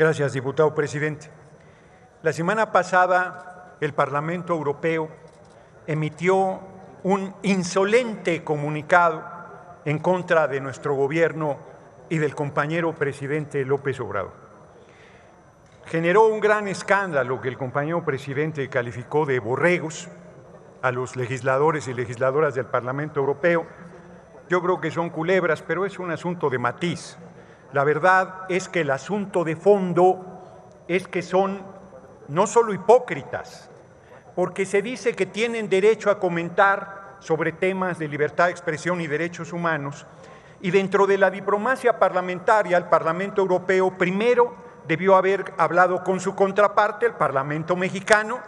Gracias, diputado presidente. La semana pasada, el Parlamento Europeo emitió un insolente comunicado en contra de nuestro gobierno y del compañero presidente López Obrador. Generó un gran escándalo que el compañero presidente calificó de borregos a los legisladores y legisladoras del Parlamento Europeo. Yo creo que son culebras, pero es un asunto de matiz. La verdad es que el asunto de fondo es que son no solo hipócritas, porque se dice que tienen derecho a comentar sobre temas de libertad de expresión y derechos humanos, y dentro de la diplomacia parlamentaria, el Parlamento Europeo primero debió haber hablado con su contraparte, el Parlamento mexicano,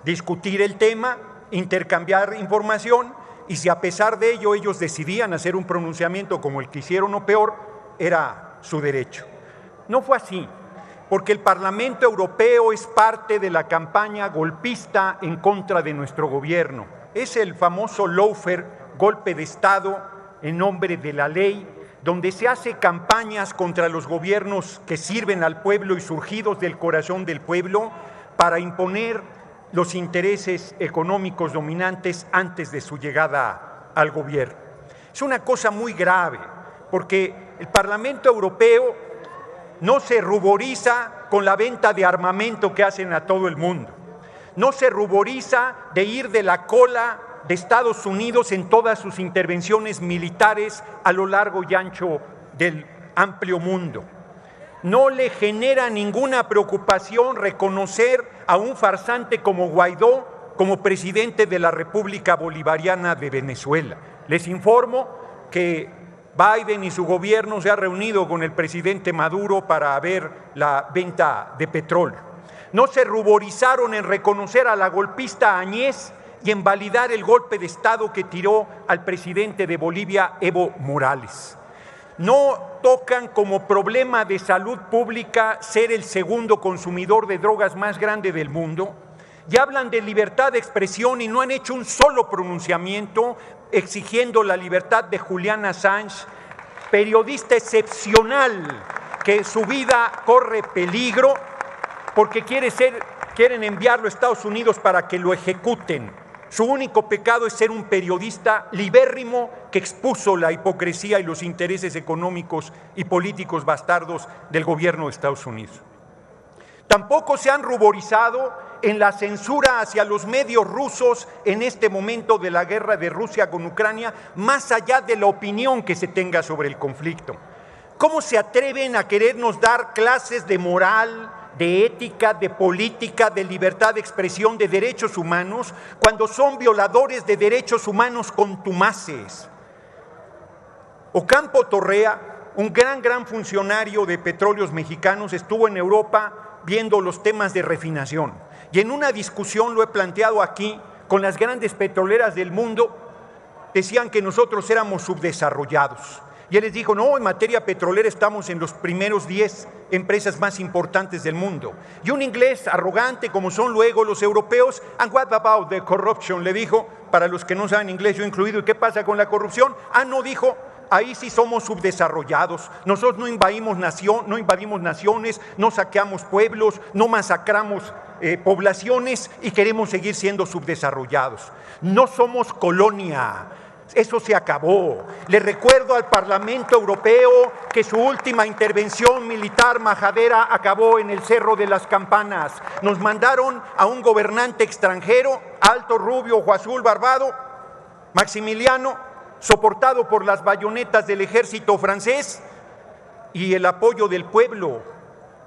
discutir el tema, intercambiar información, y si a pesar de ello ellos decidían hacer un pronunciamiento como el que hicieron o peor, era su derecho. No fue así, porque el Parlamento Europeo es parte de la campaña golpista en contra de nuestro gobierno. Es el famoso lawfare, golpe de Estado en nombre de la ley, donde se hace campañas contra los gobiernos que sirven al pueblo y surgidos del corazón del pueblo para imponer los intereses económicos dominantes antes de su llegada al gobierno. Es una cosa muy grave, porque el Parlamento Europeo no se ruboriza con la venta de armamento que hacen a todo el mundo, no se ruboriza de ir de la cola de Estados Unidos en todas sus intervenciones militares a lo largo y ancho del amplio mundo. No le genera ninguna preocupación reconocer a un farsante como Guaidó como presidente de la República Bolivariana de Venezuela. Les informo que Biden y su gobierno se ha reunido con el presidente Maduro para ver la venta de petróleo. No se ruborizaron en reconocer a la golpista Áñez y en validar el golpe de Estado que tiró al presidente de Bolivia, Evo Morales. No tocan como problema de salud pública ser el segundo consumidor de drogas más grande del mundo, y hablan de libertad de expresión y no han hecho un solo pronunciamiento exigiendo la libertad de Julian Assange, periodista excepcional que su vida corre peligro porque quieren enviarlo a Estados Unidos para que lo ejecuten. Su único pecado es ser un periodista libérrimo que expuso la hipocresía y los intereses económicos y políticos bastardos del gobierno de Estados Unidos. Tampoco se han ruborizado en la censura hacia los medios rusos en este momento de la guerra de Rusia con Ucrania, más allá de la opinión que se tenga sobre el conflicto. ¿Cómo se atreven a querernos dar clases de moral, de ética, de política, de libertad de expresión, de derechos humanos, cuando son violadores de derechos humanos contumaces? Ocampo Torrea, un gran funcionario de Petróleos Mexicanos, estuvo en Europa viendo los temas de refinación. Y en una discusión, lo he planteado aquí, con las grandes petroleras del mundo, decían que nosotros éramos subdesarrollados. Y él les dijo, no, en materia petrolera estamos en los primeros 10 empresas más importantes del mundo. Y un inglés arrogante, como son luego los europeos, and what about the corruption? Le dijo, para los que no saben inglés, yo incluido, ¿y qué pasa con la corrupción? No, dijo, ahí sí somos subdesarrollados. Nosotros no invadimos naciones, no saqueamos pueblos, no masacramos poblaciones y queremos seguir siendo subdesarrollados. No somos colonia. Eso se acabó. Le recuerdo al Parlamento Europeo que su última intervención militar majadera acabó en el Cerro de las Campanas. Nos mandaron a un gobernante extranjero, alto, rubio, ojo azul, barbado, Maximiliano, soportado por las bayonetas del ejército francés y el apoyo del pueblo,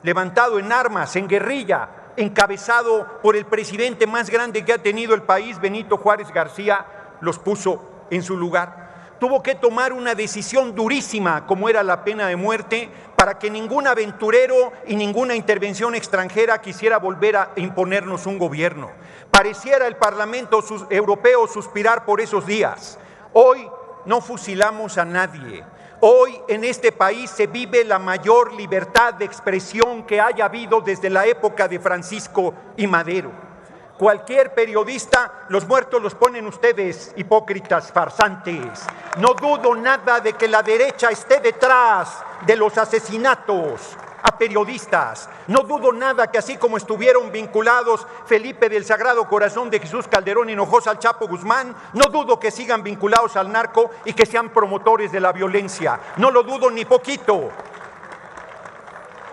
levantado en armas, en guerrilla, encabezado por el presidente más grande que ha tenido el país, Benito Juárez García, los puso en su lugar. Tuvo que tomar una decisión durísima, como era la pena de muerte, para que ningún aventurero y ninguna intervención extranjera quisiera volver a imponernos un gobierno. Pareciera el Parlamento Europeo suspirar por esos días. Hoy no fusilamos a nadie. Hoy en este país se vive la mayor libertad de expresión que haya habido desde la época de Francisco y Madero. Cualquier periodista, los muertos los ponen ustedes, hipócritas, farsantes. No dudo nada de que la derecha esté detrás de los asesinatos a periodistas. No dudo nada que así como estuvieron vinculados Felipe del Sagrado Corazón de Jesús Calderón Hinojosa al Chapo Guzmán, no dudo que sigan vinculados al narco y que sean promotores de la violencia. No lo dudo ni poquito.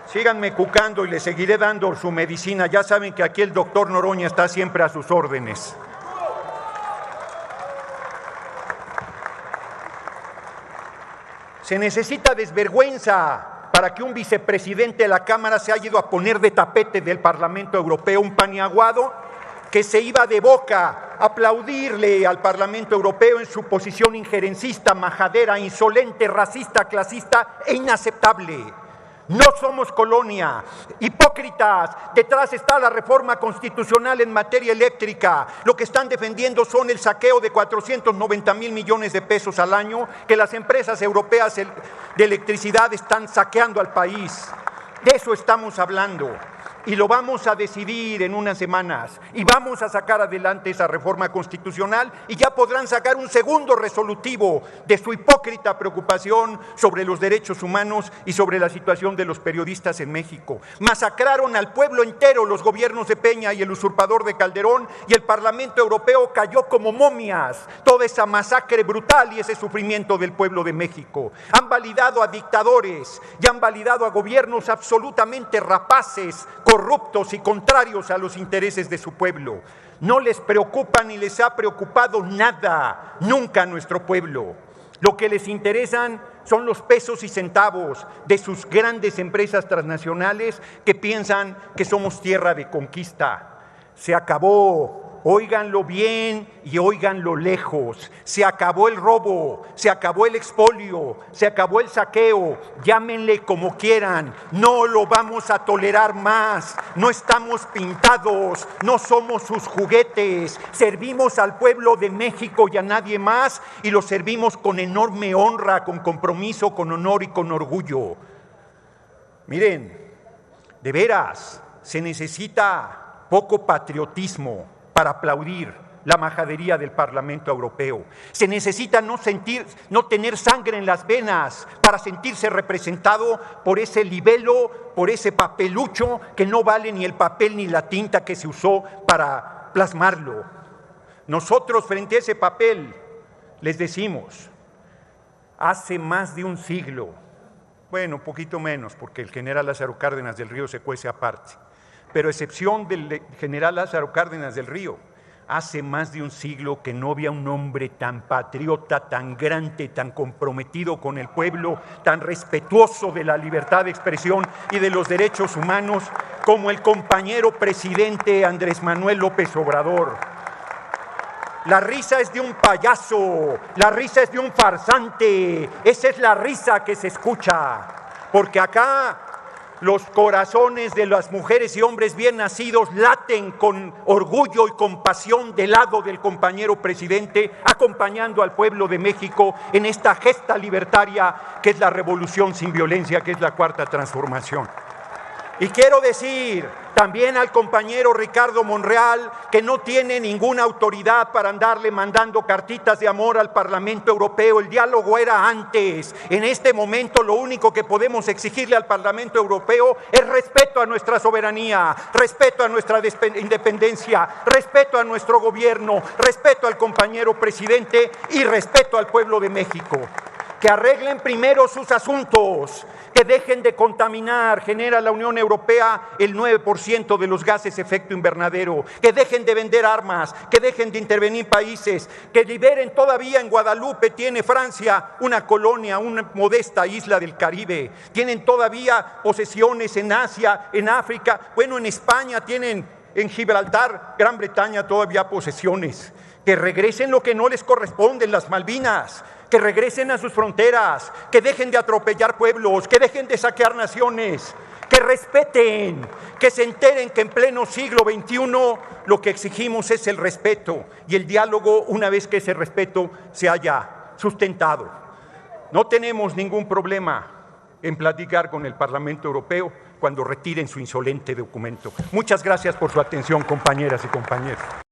Síganme cucando y les seguiré dando su medicina. Ya saben que aquí el doctor Noroña está siempre a sus órdenes. Se necesita desvergüenza para que un vicepresidente de la Cámara se haya ido a poner de tapete del Parlamento Europeo, un paniaguado que se iba de boca a aplaudirle al Parlamento Europeo en su posición injerencista, majadera, insolente, racista, clasista e inaceptable. No somos colonia, hipócritas. Detrás está la reforma constitucional en materia eléctrica. Lo que están defendiendo son el saqueo de 490,000 millones de pesos al año que las empresas europeas de electricidad están saqueando al país. De eso estamos hablando. Y lo vamos a decidir en unas semanas y vamos a sacar adelante esa reforma constitucional y ya podrán sacar un segundo resolutivo de su hipócrita preocupación sobre los derechos humanos y sobre la situación de los periodistas en México. Masacraron al pueblo entero los gobiernos de Peña y el usurpador de Calderón y el Parlamento Europeo cayó como momias. Toda esa masacre brutal y ese sufrimiento del pueblo de México. Han validado a dictadores y han validado a gobiernos absolutamente rapaces, corruptos y contrarios a los intereses de su pueblo. No les preocupa ni les ha preocupado nada, nunca a nuestro pueblo. Lo que les interesan son los pesos y centavos de sus grandes empresas transnacionales que piensan que somos tierra de conquista. Se acabó. Óiganlo bien y óiganlo lejos. Se acabó el robo, se acabó el expolio, se acabó el saqueo. Llámenle como quieran. No lo vamos a tolerar más. No estamos pintados, no somos sus juguetes. Servimos al pueblo de México y a nadie más y lo servimos con enorme honra, con compromiso, con honor y con orgullo. Miren, de veras, se necesita poco patriotismo para aplaudir la majadería del Parlamento Europeo. Se necesita no tener sangre en las venas para sentirse representado por ese libelo, por ese papelucho que no vale ni el papel ni la tinta que se usó para plasmarlo. Nosotros frente a ese papel les decimos, hace más de un siglo, bueno, un poquito menos, porque el general Lázaro Cárdenas del Río se cuece aparte, pero a excepción del general Lázaro Cárdenas del Río, hace más de un siglo que no había un hombre tan patriota, tan grande, tan comprometido con el pueblo, tan respetuoso de la libertad de expresión y de los derechos humanos como el compañero presidente Andrés Manuel López Obrador. La risa es de un payaso, la risa es de un farsante, esa es la risa que se escucha, porque acá los corazones de las mujeres y hombres bien nacidos laten con orgullo y compasión del lado del compañero presidente, acompañando al pueblo de México en esta gesta libertaria que es la revolución sin violencia, que es la cuarta transformación. Y quiero decir también al compañero Ricardo Monreal que no tiene ninguna autoridad para andarle mandando cartitas de amor al Parlamento Europeo. El diálogo era antes. En este momento lo único que podemos exigirle al Parlamento Europeo es respeto a nuestra soberanía, respeto a nuestra independencia, respeto a nuestro gobierno, respeto al compañero presidente y respeto al pueblo de México. Que arreglen primero sus asuntos, que dejen de contaminar. Genera la Unión Europea el 9% de los gases efecto invernadero, que dejen de vender armas, que dejen de intervenir países, que liberen todavía en Guadalupe, tiene Francia una colonia, una modesta isla del Caribe, tienen todavía posesiones en Asia, en África, bueno, en España tienen, en Gibraltar, Gran Bretaña todavía posesiones, que regresen lo que no les corresponde en las Malvinas, que regresen a sus fronteras, que dejen de atropellar pueblos, que dejen de saquear naciones, que respeten, que se enteren que en pleno siglo XXI lo que exigimos es el respeto y el diálogo una vez que ese respeto se haya sustentado. No tenemos ningún problema en platicar con el Parlamento Europeo cuando retiren su insolente documento. Muchas gracias por su atención, compañeras y compañeros.